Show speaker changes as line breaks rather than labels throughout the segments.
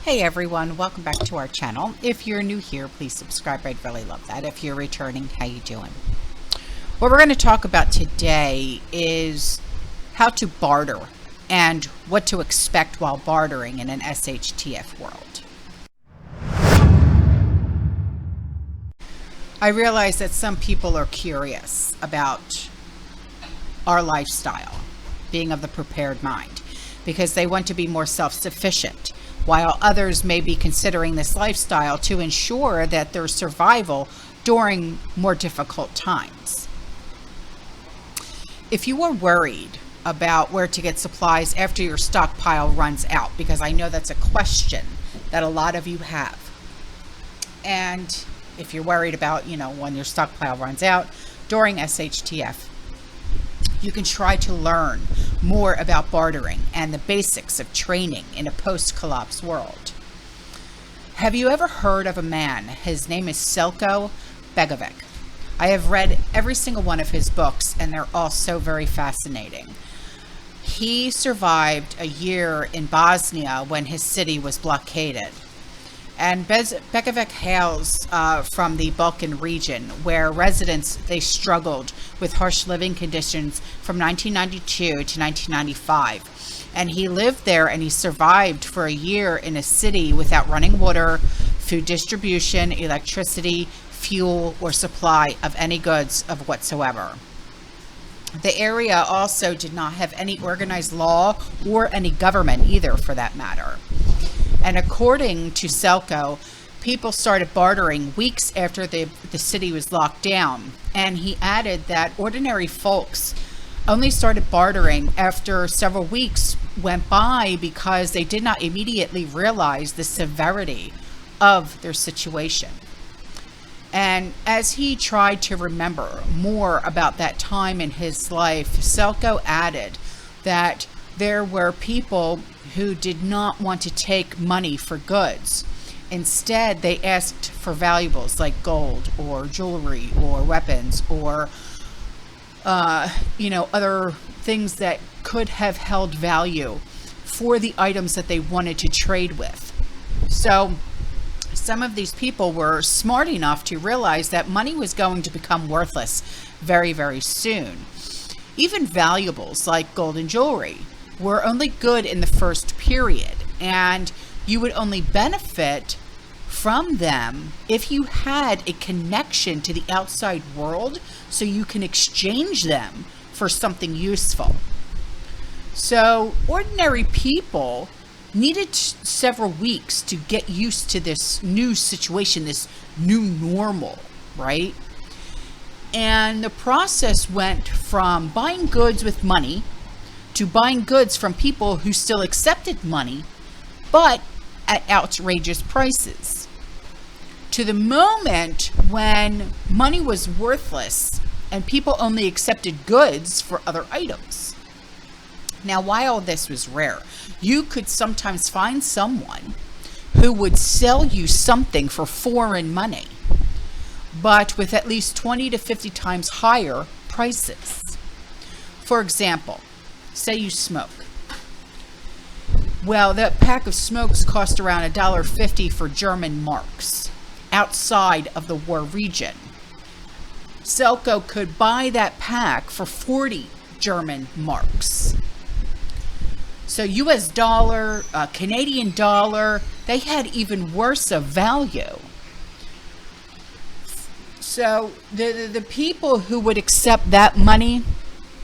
Hey everyone, welcome back to our channel. If you're new here, please subscribe. I'd really love that. If you're returning, how you doing? What we're going to talk about today is how to barter and what to expect while bartering in an SHTF world. I realize that some people are curious about our lifestyle, being of the prepared mind, because they want to be more self-sufficient, while others may be considering this lifestyle to ensure that their survival during more difficult times. If you are worried about where to get supplies after your stockpile runs out, because I know that's a question that a lot of you have, and if you're worried about, when your stockpile runs out during SHTF, you can try to learn more about bartering and the basics of training in a post-collapse world. Have you ever heard of a man? His name is Silky. I have read every single one of his books, and they're all so very fascinating. He survived a year in Bosnia when his city was blockaded. And Begovic hails from the Balkan region, where residents, they struggled with harsh living conditions from 1992 to 1995. And he lived there and he survived for a year in a city without running water, food distribution, electricity, fuel, or supply of any goods of whatsoever. The area also did not have any organized law or any government either, for that matter. And according to Silky, people started bartering weeks after the city was locked down. And he added that ordinary folks only started bartering after several weeks went by because they did not immediately realize the severity of their situation. And as he tried to remember more about that time in his life, Silky added that there were people who did not want to take money for goods. Instead, they asked for valuables like gold or jewelry or weapons or, other things that could have held value for the items that they wanted to trade with. So some of these people were smart enough to realize that money was going to become worthless very, very soon. Even valuables like gold and jewelry were only good in the first period, and you would only benefit from them if you had a connection to the outside world so you can exchange them for something useful. So ordinary people needed several weeks to get used to this new situation, this new normal, right? And the process went from buying goods with money to buying goods from people who still accepted money, but at outrageous prices, to the moment when money was worthless and people only accepted goods for other items. Now, while this was rare, you could sometimes find someone who would sell you something for foreign money, but with at least 20 to 50 times higher prices. For example, say you smoke. Well, that pack of smokes cost around $1.50 for German marks outside of the war region. Silky could buy that pack for 40 German marks. So US dollar, Canadian dollar, they had even worse of value. So the people who would accept that money,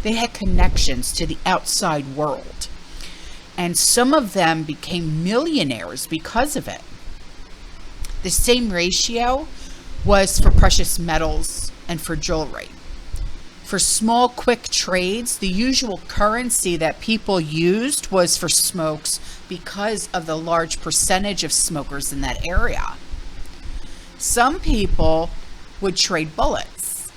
they had connections to the outside world. And some of them became millionaires because of it. The same ratio was for precious metals and for jewelry. For small, quick trades, the usual currency that people used was for smokes because of the large percentage of smokers in that area. Some people would trade bullets.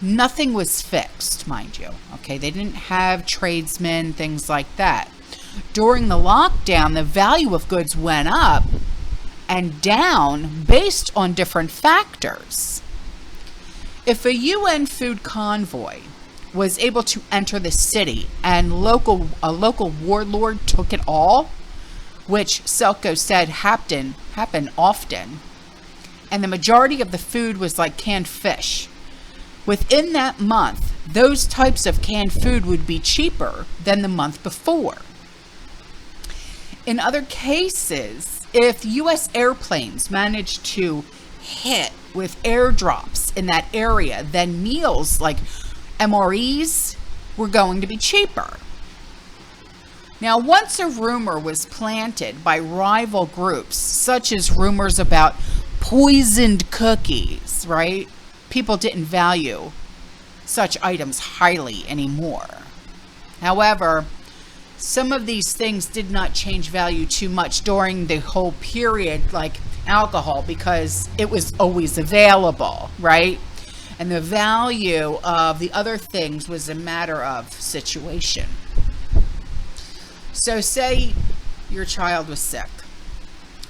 Nothing was fixed, mind you. Okay, they didn't have tradesmen, things like that. During the lockdown, the value of goods went up and down based on different factors. If a UN food convoy was able to enter the city and a local warlord took it all, which Silky said happen often. And the majority of the food was like canned fish. Within that month, those types of canned food would be cheaper than the month before. In other cases, if U.S. airplanes managed to hit with airdrops in that area, then meals like MREs were going to be cheaper. Now, once a rumor was planted by rival groups, such as rumors about poisoned cookies, right? People didn't value such items highly anymore. However, some of these things did not change value too much during the whole period, like alcohol, because it was always available, right? And the value of the other things was a matter of situation. So say your child was sick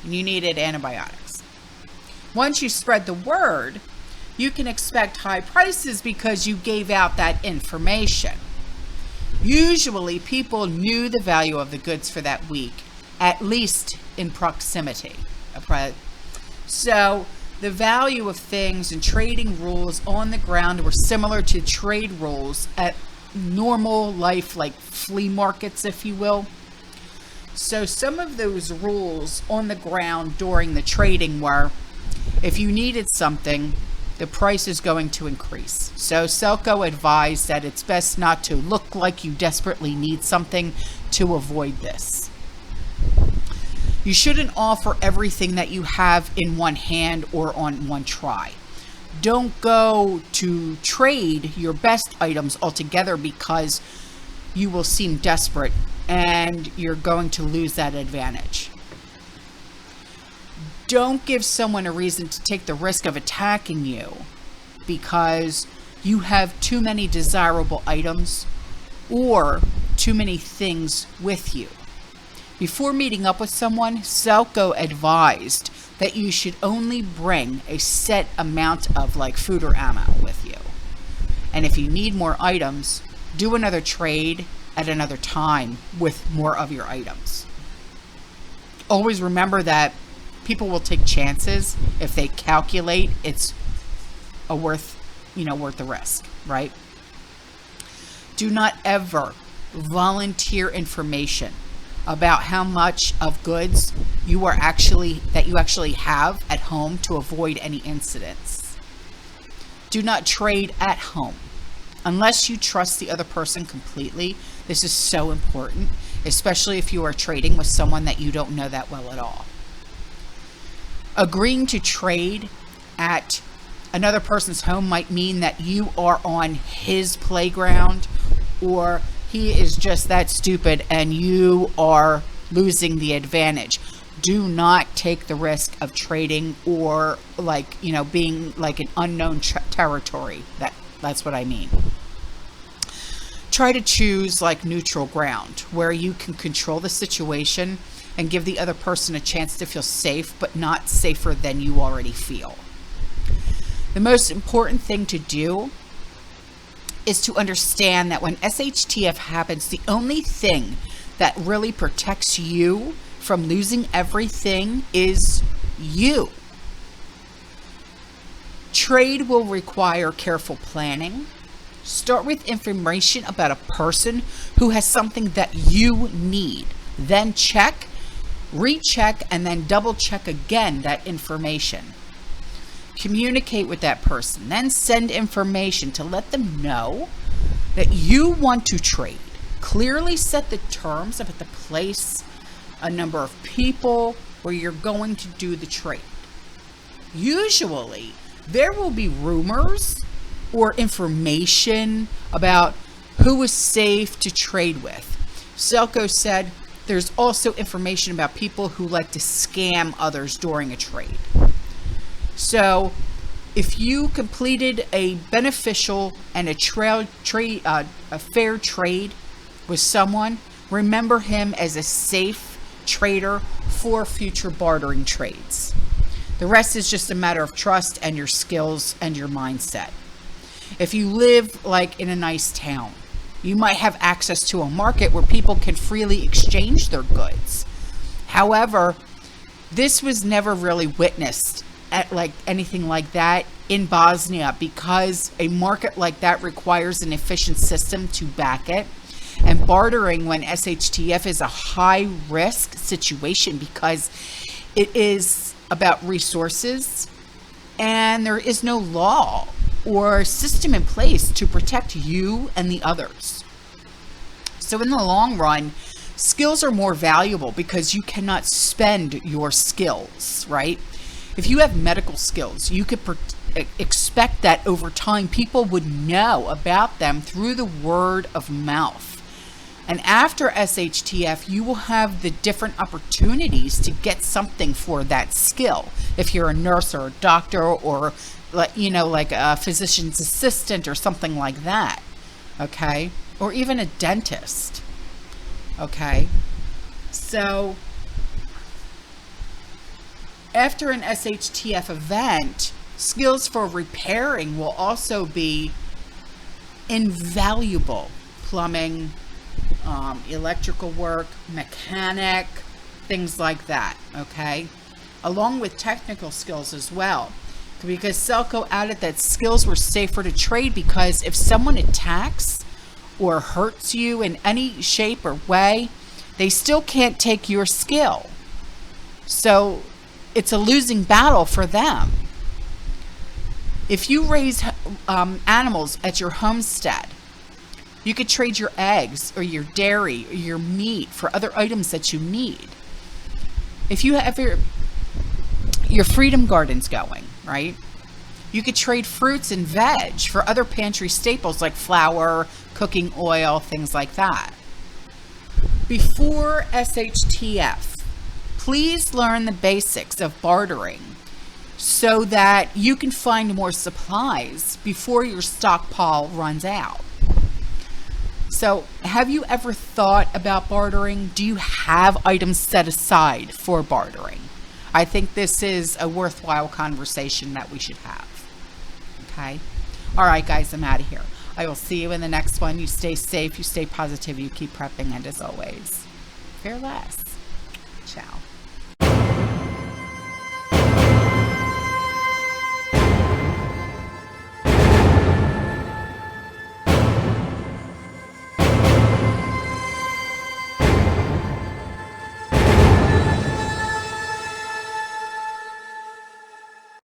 and you needed antibiotics. Once you spread the word, you can expect high prices because you gave out that information. Usually people knew the value of the goods for that week, at least in proximity. So the value of things and trading rules on the ground were similar to trade rules at normal life, like flea markets, if you will. So some of those rules on the ground during the trading were, if you needed something, the price is going to increase. So Silky advised that it's best not to look like you desperately need something to avoid this. You shouldn't offer everything that you have in one hand or on one try. Don't go to trade your best items altogether because you will seem desperate and you're going to lose that advantage. Don't give someone a reason to take the risk of attacking you because you have too many desirable items or too many things with you. Before meeting up with someone, Silky advised that you should only bring a set amount of like food or ammo with you. And if you need more items, do another trade at another time with more of your items. Always remember that people will take chances if they calculate it's worth the risk, right? Do not ever volunteer information about how much of goods you actually have at home to avoid any incidents. Do not trade at home unless you trust the other person completely. This is so important, especially if you are trading with someone that you don't know that well at all. Agreeing to trade at another person's home might mean that you are on his playground, or he is just that stupid and you are losing the advantage. Do not take the risk of trading or being like an unknown territory. That's what I mean. Try to choose like neutral ground where you can control the situation and give the other person a chance to feel safe, but not safer than you already feel. The most important thing to do is to understand that when SHTF happens, the only thing that really protects you from losing everything is you. Trade will require careful planning. Start with information about a person who has something that you need. Then check, recheck, and then double check again that information. Communicate with that person, then send information to let them know that you want to trade. Clearly set the terms about the place, a number of people where you're going to do the trade. Usually, there will be rumors or information about who is safe to trade with. Silky said there's also information about people who like to scam others during a trade. So if you completed a beneficial and a fair trade with someone, remember him as a safe trader for future bartering trades. The rest is just a matter of trust and your skills and your mindset. If you live like in a nice town, you might have access to a market where people can freely exchange their goods. However, this was never really witnessed at like anything like that in Bosnia, because a market like that requires an efficient system to back it. And bartering, when SHTF, is a high risk situation because it is about resources and there is no law or system in place to protect you and the others. So in the long run, skills are more valuable because you cannot spend your skills, right? If you have medical skills, you could expect that over time people would know about them through the word of mouth. And after SHTF, you will have the different opportunities to get something for that skill. If you're a nurse or a doctor or, like a physician's assistant or something like that, okay? Or even a dentist, okay? So after an SHTF event, skills for repairing will also be invaluable. Plumbing, electrical work, mechanic, things like that, okay? Along with technical skills as well. Because Selco added that skills were safer to trade because if someone attacks or hurts you in any shape or way, they still can't take your skill. So it's a losing battle for them. If you raise animals at your homestead, you could trade your eggs or your dairy or your meat for other items that you need. If you have your freedom gardens going, right? You could trade fruits and veg for other pantry staples like flour, cooking oil, things like that. Before SHTF, please learn the basics of bartering so that you can find more supplies before your stockpile runs out. So, have you ever thought about bartering? Do you have items set aside for bartering? I think this is a worthwhile conversation that we should have. Okay? All right, guys, I'm out of here. I will see you in the next one. You stay safe, you stay positive, you keep prepping, and as always, fearless. Ciao.